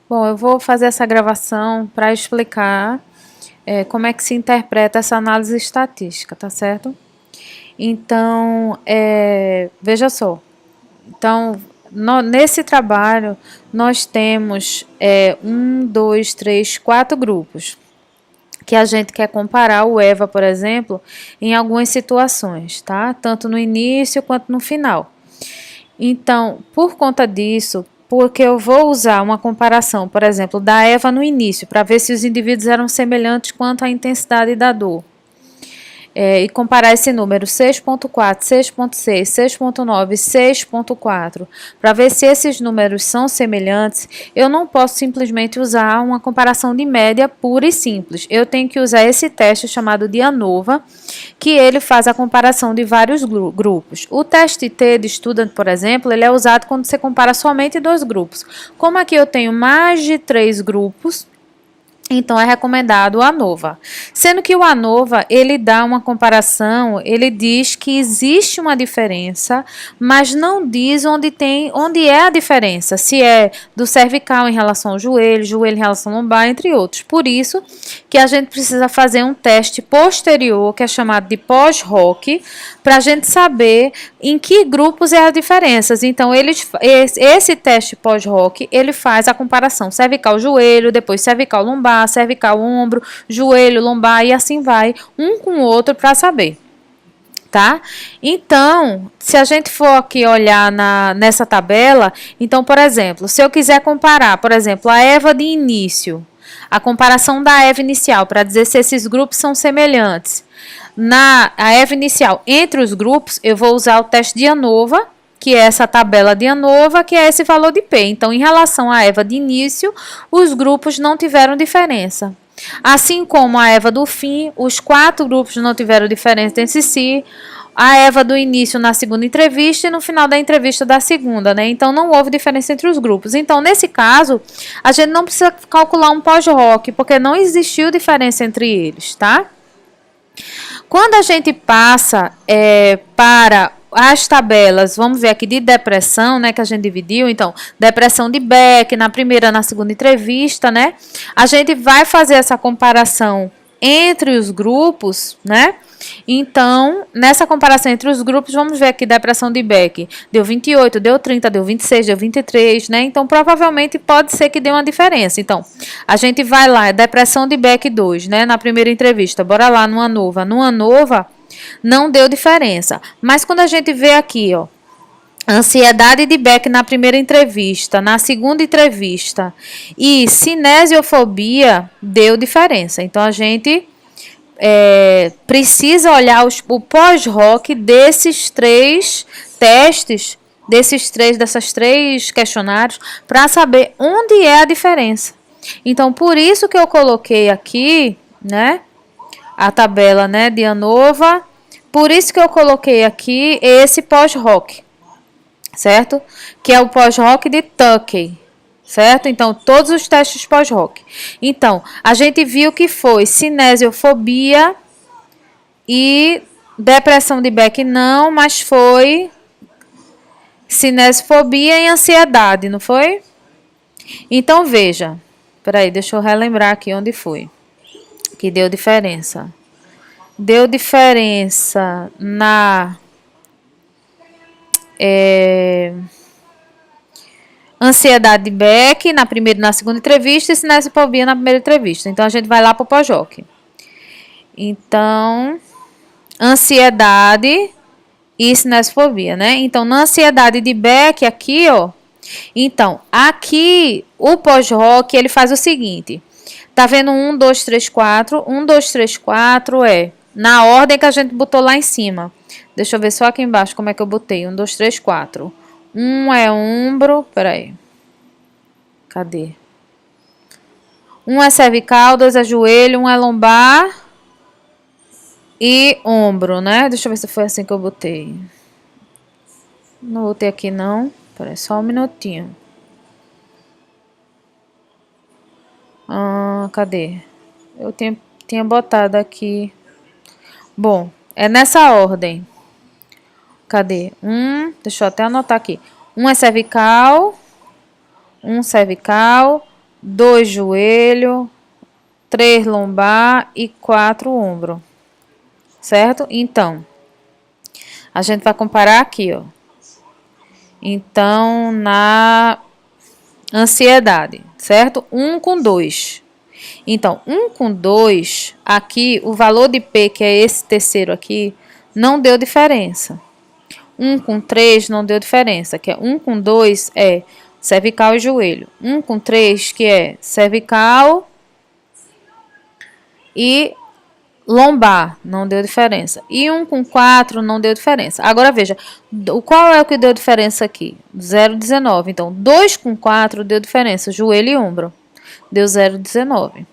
Bom, eu vou fazer essa gravação para explicar como é que se interpreta essa análise estatística, tá certo? Então, veja só. Então, nesse trabalho, nós temos 4 grupos que a gente quer comparar o EVA, por exemplo, em algumas situações, tá? Tanto no início quanto no final. Então, por conta disso, porque eu vou usar uma comparação, por exemplo, da EVA no início, para ver se os indivíduos eram semelhantes quanto à intensidade da dor. E comparar esse número 6.4, 6.6, 6.9, 6.4, para ver se esses números são semelhantes, eu não posso simplesmente usar uma comparação de média pura e simples. Eu tenho que usar esse teste chamado de ANOVA, que ele faz a comparação de vários grupos. O teste T de Student, por exemplo, ele é usado quando você compara somente dois grupos. Como aqui eu tenho mais de 3 grupos, então é recomendado o ANOVA. Sendo que o ANOVA, ele dá uma comparação, ele diz que existe uma diferença, mas não diz onde é a diferença, se é do cervical em relação ao joelho, joelho em relação ao lombar, entre outros. Por isso que a gente precisa fazer um teste posterior, que é chamado de pós-hoc, para a gente saber em que grupos é a diferença. Então, esse teste pós-hoc, ele faz a comparação cervical-joelho, depois cervical-lombar, cervical-ombro, joelho, lombar e assim vai, um com o outro para saber. Tá? Então, se a gente for aqui olhar nessa tabela, então, por exemplo, se eu quiser comparar, por exemplo, a EVA de início, a comparação da EVA inicial, para dizer se esses grupos são semelhantes, a EVA inicial entre os grupos, eu vou usar o teste de ANOVA, que é essa tabela de ANOVA, que é esse valor de P. Então, em relação à EVA de início, os grupos não tiveram diferença. Assim como a EVA do fim, os 4 grupos não tiveram diferença entre si. A EVA do início na segunda entrevista e no final da entrevista da segunda, né? Então, não houve diferença entre os grupos. Então, nesse caso, a gente não precisa calcular um pós-hoc, porque não existiu diferença entre eles, tá? Quando a gente passa para as tabelas, vamos ver aqui de depressão, né, que a gente dividiu, então, depressão de Beck, na primeira, na segunda entrevista, né, a gente vai fazer essa comparação entre os grupos, né, então, nessa comparação entre os grupos, vamos ver aqui depressão de Beck, deu 28, deu 30, deu 26, deu 23, né, então, provavelmente pode ser que dê uma diferença, então, a gente vai lá, depressão de Beck 2, né, na primeira entrevista, bora lá no ANOVA, não deu diferença. Mas quando a gente vê aqui, ó, ansiedade de Beck na primeira entrevista, na segunda entrevista e cinesiofobia, deu diferença. Então, a gente precisa olhar o pós-hoc desses 3 testes, dessas três questionários, para saber onde é a diferença. Então, por isso que eu coloquei aqui, né, a tabela, né, de ANOVA. Por isso que eu coloquei aqui esse pós-hoc, certo? Que é o pós-hoc de Tukey, certo? Então, todos os testes pós-hoc. Então, a gente viu que foi cinesiofobia e depressão de Beck não, mas foi cinesiofobia e ansiedade, não foi? Então, veja. Peraí, deixa eu relembrar aqui onde foi. Que deu diferença. Deu diferença na ansiedade de Beck na primeira e na segunda entrevista e cinesiofobia na primeira entrevista. Então, a gente vai lá para o pós-hoc. Então, ansiedade e cinesiofobia, né? Então, na ansiedade de Beck, aqui, ó. Então, aqui, o pós-hoc, ele faz o seguinte. Tá vendo 1, 2, 3, 4? 1, 2, 3, 4 na ordem que a gente botou lá em cima. Deixa eu ver só aqui embaixo como é que eu botei. 1, 2, 3, 4. 1 é ombro. Peraí. Cadê? 1 é cervical, 2 é joelho, 1 é lombar e ombro, né? Deixa eu ver se foi assim que eu botei. Não botei aqui, não. Peraí, só um minutinho. Cadê? Eu tinha botado aqui. Bom, é nessa ordem. Cadê? Deixa eu até anotar aqui. 1 é cervical. 1 cervical. 2 joelho, 3 lombar e 4 ombro, certo? Então, a gente vai comparar aqui, ó. Então, na ansiedade, certo? 1 com 2. Então, 1 com 2, aqui, o valor de P, que é esse terceiro aqui, não deu diferença. 1 com 3 não deu diferença, que é 1 com 2 é cervical e joelho. 1 com 3, que é cervical e lombar, não deu diferença. E 1 com 4 não deu diferença. Agora veja, qual é o que deu diferença aqui? 0,19. Então, 2 com 4 deu diferença, joelho e ombro. Deu 0,19.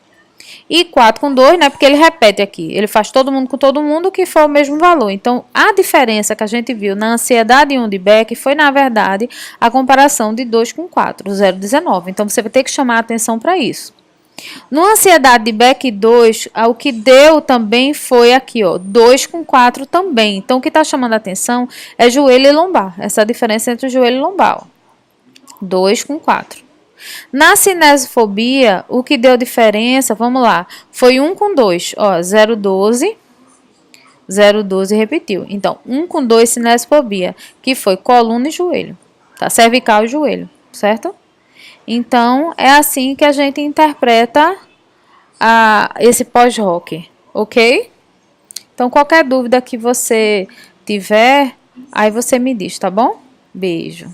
E 4 com 2, né? Porque ele repete aqui. Ele faz todo mundo com todo mundo, que foi o mesmo valor. Então, a diferença que a gente viu na ansiedade 1 de Beck foi, na verdade, a comparação de 2 com 4, 0,19. Então, você vai ter que chamar a atenção para isso. No ansiedade de Beck 2, o que deu também foi aqui, ó, 2 com 4 também. Então, o que está chamando a atenção é joelho e lombar. Essa diferença entre o joelho e lombar, ó. 2 com 4. Na cinesofobia, o que deu diferença, vamos lá, foi 1 com 2, ó, 0,12, 0,12 repetiu. Então, 1 com 2 cinesofobia, que foi coluna e joelho, tá? Cervical e joelho, certo? Então, é assim que a gente interpreta esse pós-rock, ok? Então, qualquer dúvida que você tiver, aí você me diz, tá bom? Beijo.